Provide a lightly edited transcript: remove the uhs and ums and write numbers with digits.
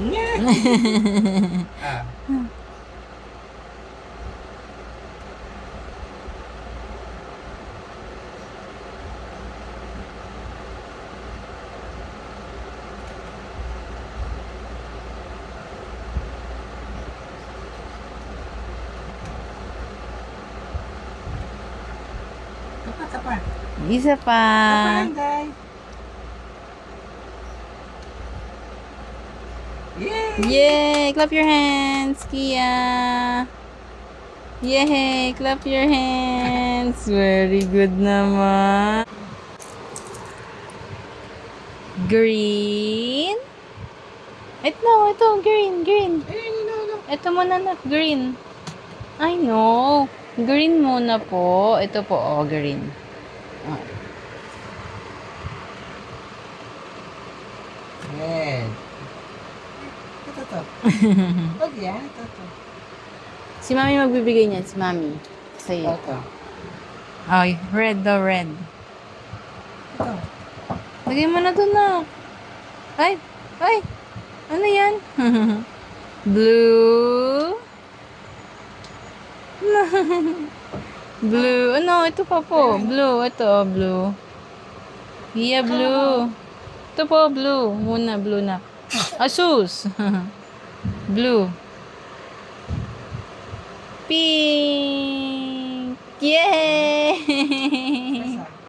Ah. Tapa. Isa pa. Taparanday. Yay! Yay! Clap your hands, Kia. Yay! Clap your hands. Very good naman. Green. Ito, green. Ayun, no. Ito muna na, green. I know. Green muna po. Ito po, oh, green. Oh. Red. Ito. Huwag yan. Ito. Si Mami magbibigay niyan, si Mami. Sa'yo. Ito. Ay, red daw, red. Ito. Lagay mo na doon na. Ay! Ano yan? Blue. Blue. Ano? Ito pa po. Blue. Ito, blue. Yeah, blue. Ito po, blue. Muna, blue na. Asus. Blue. Pink. Yay!